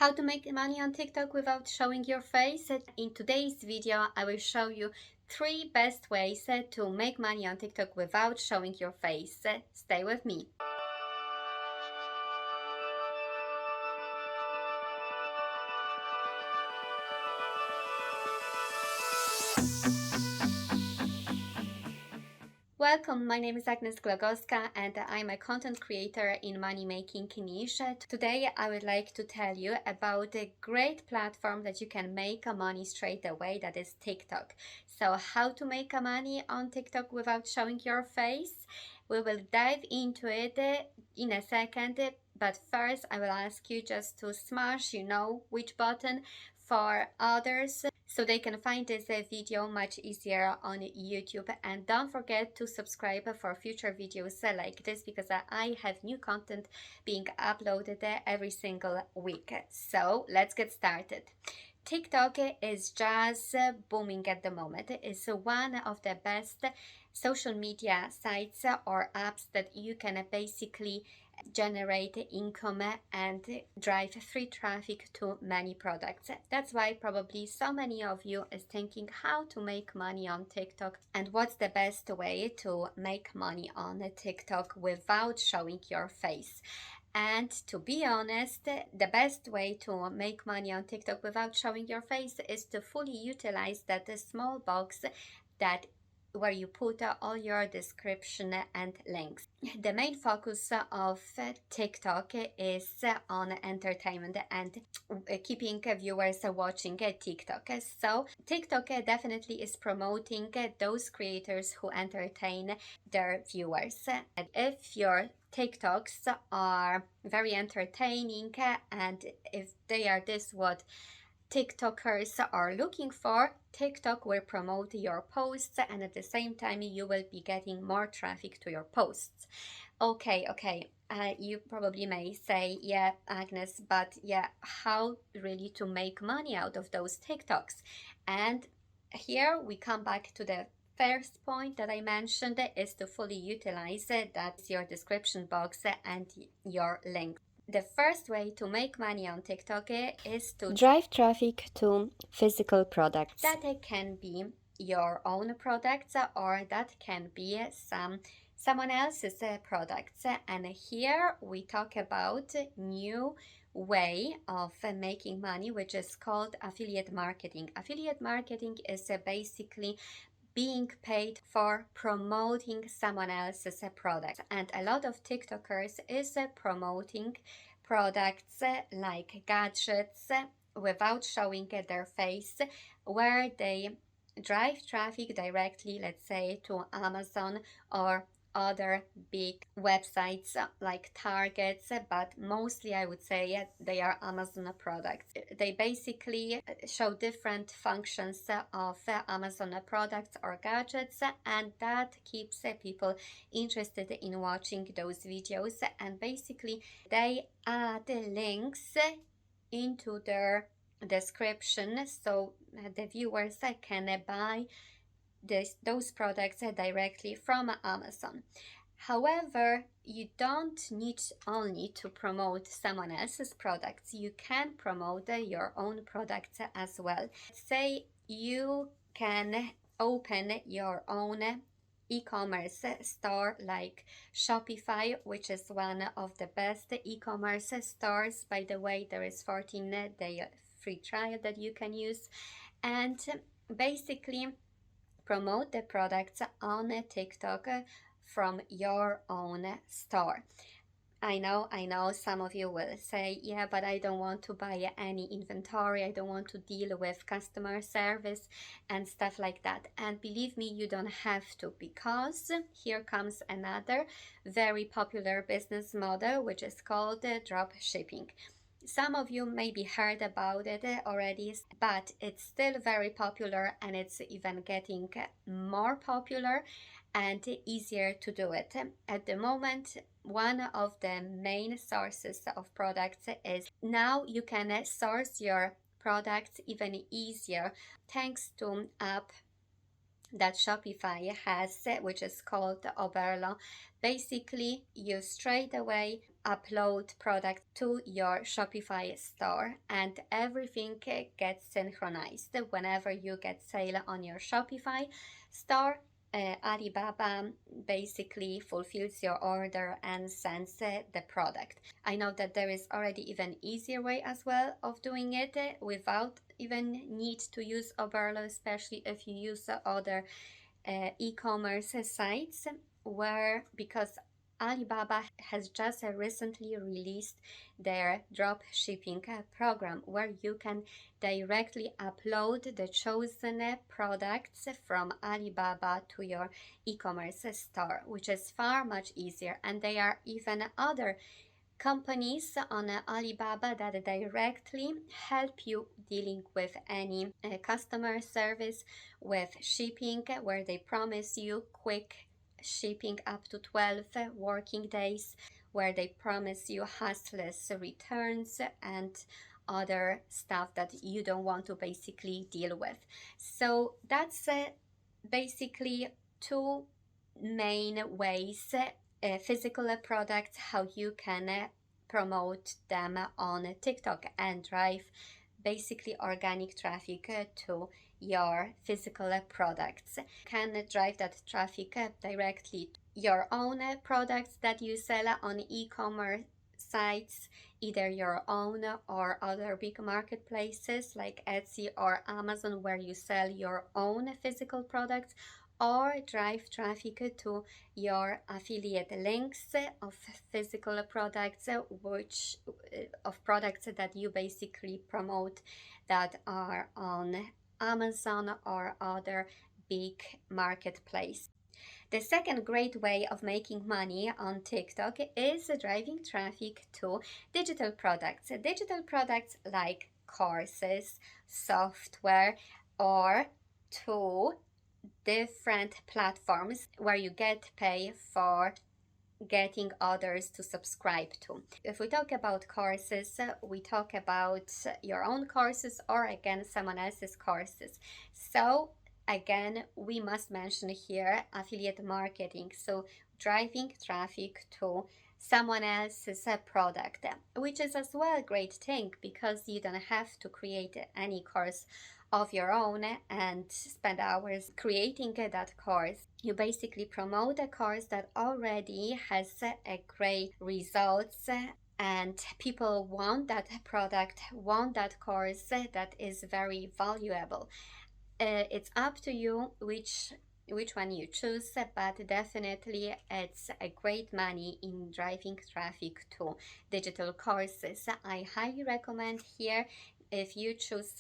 How to make money on TikTok without showing your face. In today's video, I will show you 3 best ways to make money on TikTok without showing your face. Stay with me. Welcome, my name is Agnes Glogowska and I'm a content creator in money-making niche. Today I would like to tell you about a great platform that you can make money straight away, that is TikTok. So how to make money on TikTok without showing your face? We will dive into it in a second, but first I will ask you just to smash, which button for others, so they can find this video much easier on YouTube. And don't forget to subscribe for future videos like this, because I have new content being uploaded every single week. So let's get started. TikTok is just booming at the moment. It's one of the best social media sites or apps that you can basically generate income and drive free traffic to many products. That's why probably so many of you is thinking how to make money on TikTok and what's the best way to make money on TikTok without showing your face. And to be honest, the best way to make money on TikTok without showing your face is to fully utilize that small box where you put all your description and links. The main focus of TikTok is on entertainment and keeping viewers watching TikTok. So TikTok definitely is promoting those creators who entertain their viewers. And if your TikToks are very entertaining and if they are what TikTokers are looking for, TikTok will promote your posts, and at the same time you will be getting more traffic to your posts. Okay, you probably may say, yeah, Agnes, but yeah, how really to make money out of those TikToks? And here we come back to the first point that I mentioned, is to fully utilize that's your description box and your links. The first way to make money on TikTok is to drive traffic to physical products. That can be your own products or that can be someone else's products. And here we talk about new way of making money, which is called affiliate marketing. Affiliate marketing is basically being paid for promoting someone else's product. And a lot of TikTokers is promoting products like gadgets without showing their face, where they drive traffic directly, let's say, to Amazon or other big websites like Targets, but mostly I would say they are Amazon products. They basically show different functions of Amazon products or gadgets, and that keeps people interested in watching those videos. And basically they add links into their description so the viewers can buy those products directly from Amazon. However, you don't need only to promote someone else's products. You can promote your own products as well. Say you can open your own e-commerce store like Shopify, which is one of the best e-commerce stores. By the way, there is 14-day free trial that you can use, and basically promote the products on TikTok from your own store. I know some of you will say, yeah, but I don't want to buy any inventory, I don't want to deal with customer service and stuff like that. And believe me, you don't have to, because here comes another very popular business model, which is called drop shipping. Some of you maybe heard about it already, but it's still very popular, and it's even getting more popular and easier to do it. At the moment, one of the main sources of products is now you can source your products even easier thanks to app that Shopify has, which is called Oberlo. Basically, you straight away upload product to your Shopify store and everything gets synchronized. Whenever you get sale on your Shopify store, Alibaba basically fulfills your order and sends the product. I know that there is already even easier way as well of doing it without even need to use Oberlo, especially if you use other e-commerce sites, where because Alibaba has just recently released their drop shipping program where you can directly upload the chosen products from Alibaba to your e-commerce store, which is far much easier. And there are even other companies on Alibaba that directly help you dealing with any customer service, with shipping, where they promise you quick shipping up to 12 working days, where they promise you hassless returns and other stuff that you don't want to basically deal with. So that's basically two main ways, physical products, how you can promote them on TikTok and drive basically organic traffic to your physical products. Can drive that traffic directly to your own products that you sell on e-commerce sites, either your own or other big marketplaces like Etsy or Amazon, where you sell your own physical products, or drive traffic to your affiliate links of physical products, which of products that you basically promote that are on Amazon or other big marketplace. The second great way of making money on TikTok is driving traffic to digital products. Digital products like courses, software, or to different platforms where you get paid for getting others to subscribe to. If we talk about courses, we talk about your own courses or again someone else's courses. So again, we must mention here affiliate marketing. So driving traffic to someone else's product, which is as well a great thing because you don't have to create any course of your own and spend hours creating that course. You basically promote a course that already has a great results and people want that product, want that course that is very valuable. It's up to you which one you choose, but definitely it's a great money in driving traffic to digital courses. I highly recommend here, if you choose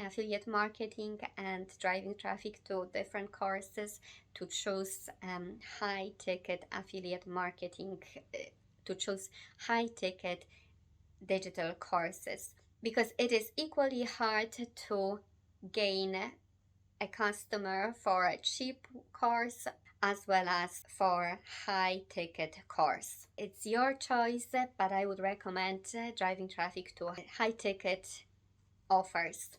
affiliate marketing and driving traffic to different courses, to choose high ticket affiliate marketing, to choose high ticket digital courses, because it is equally hard to gain a customer for a cheap course as well as for high ticket course. It's your choice, but I would recommend driving traffic to high ticket offers.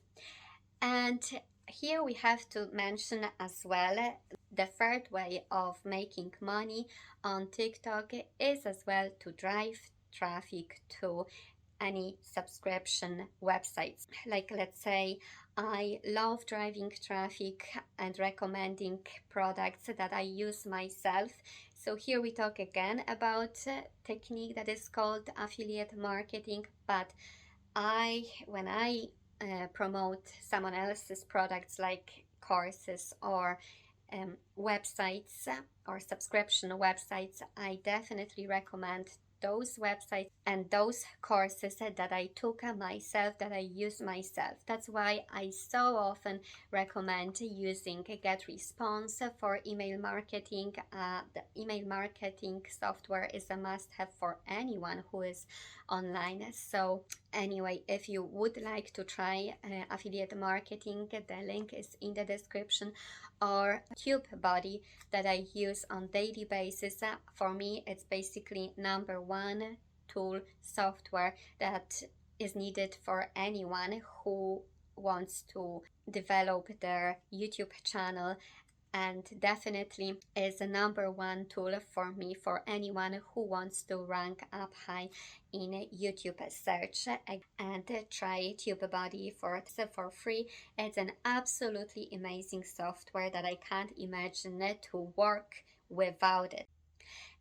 And here we have to mention as well the third way of making money on TikTok is as well to drive traffic to any subscription websites. Like, let's say I love driving traffic and recommending products that I use myself. So here we talk again about a technique that is called affiliate marketing, but when I promote someone else's products like courses or websites or subscription websites, I definitely recommend those websites and those courses that I took myself, that I use myself. That's why I so often recommend using GetResponse for email marketing. The email marketing software is a must-have for anyone who is online. So anyway, if you would like to try affiliate marketing, the link is in the description. Or TubeBuddy that I use on daily basis. For me, it's basically number one tool software that is needed for anyone who wants to develop their YouTube channel and definitely is the number one tool for me, for anyone who wants to rank up high in YouTube search and try TubeBuddy for free. It's an absolutely amazing software that I can't imagine to work without it.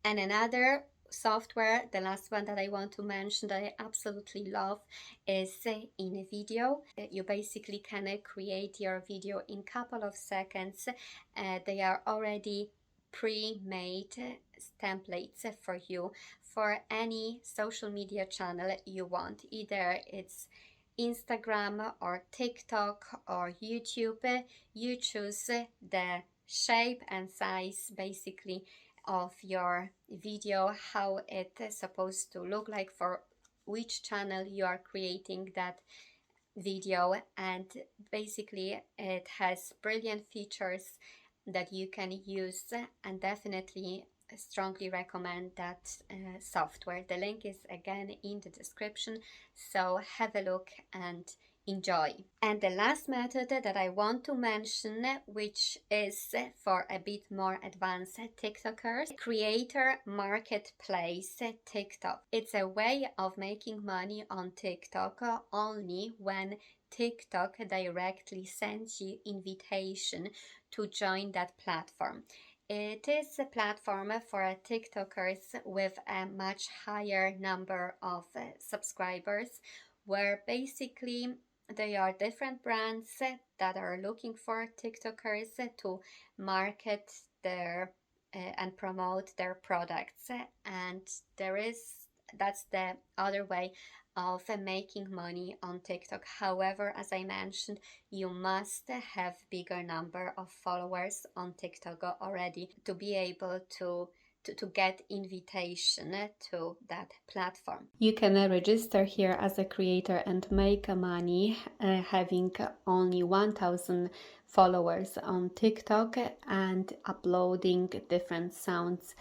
And another software, the last one that I want to mention that I absolutely love, is in video. You basically can create your video in a couple of seconds. They are already pre-made templates for you for any social media channel you want. Either it's Instagram or TikTok or YouTube. You choose the shape and size basically of your video, how it's supposed to look like for which channel you are creating that video, and basically it has brilliant features that you can use, and definitely strongly recommend that software. The link is again in the description, so have a look and enjoy. And the last method that I want to mention, which is for a bit more advanced TikTokers, creator marketplace TikTok. It's a way of making money on TikTok only when TikTok directly sends you invitation to join that platform. It is a platform for TikTokers with a much higher number of subscribers, where basically they are different brands that are looking for TikTokers to market their and promote their products. And that's the other way of making money on TikTok. However, as I mentioned, you must have bigger number of followers on TikTok already to be able to get invitation to that platform. You can register here as a creator and make money having only 1,000 followers on TikTok and uploading different sounds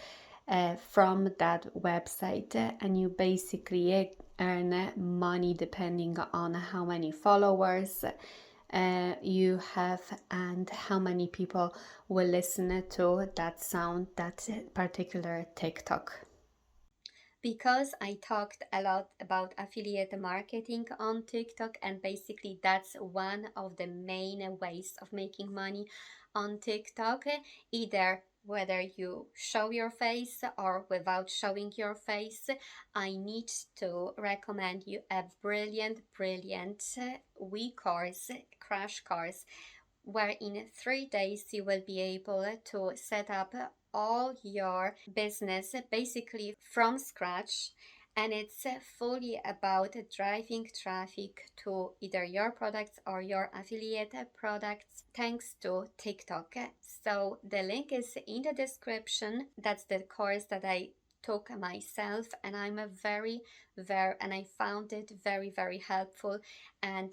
from that website, and you basically earn money depending on how many followers you have and how many people will listen to that sound, that particular TikTok. Because I talked a lot about affiliate marketing on TikTok, and basically that's one of the main ways of making money on TikTok, either whether you show your face or without showing your face, I need to recommend you a brilliant course, crash course, where in 3 days you will be able to set up all your business basically from scratch. And it's fully about driving traffic to either your products or your affiliate products thanks to TikTok. So the link is in the description. That's the course that I took myself, and I'm a very and I found it very helpful. And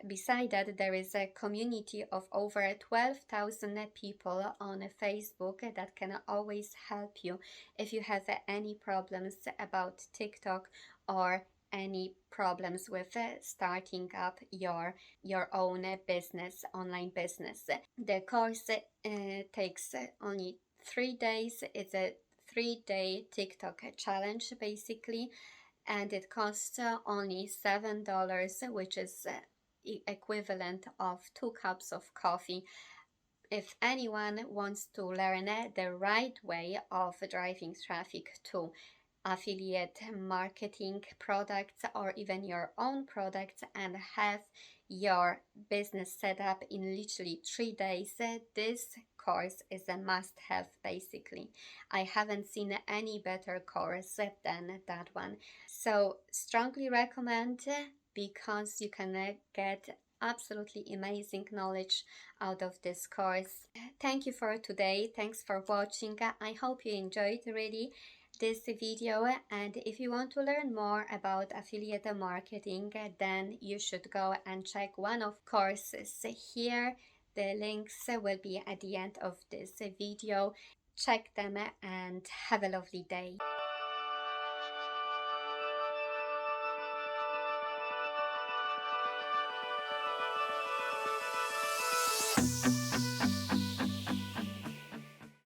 beside that, there is a community of over 12,000 people on Facebook that can always help you if you have any problems about TikTok or any problems with starting up your own business, online business. The course takes only 3 days. It's a 3-day TikTok challenge basically, and it costs only $7, which is equivalent of 2 cups of coffee. If anyone wants to learn the right way of driving traffic to affiliate marketing products or even your own products and have your business set up in literally 3 days, this course is a must-have basically. I haven't seen any better course than that one. So strongly recommend, because you can get absolutely amazing knowledge out of this course. Thank you for today. Thanks for watching. I hope you enjoyed really this video, and if you want to learn more about affiliate marketing, then you should go and check one of courses here. The links will be at the end of this video. Check them and have a lovely day.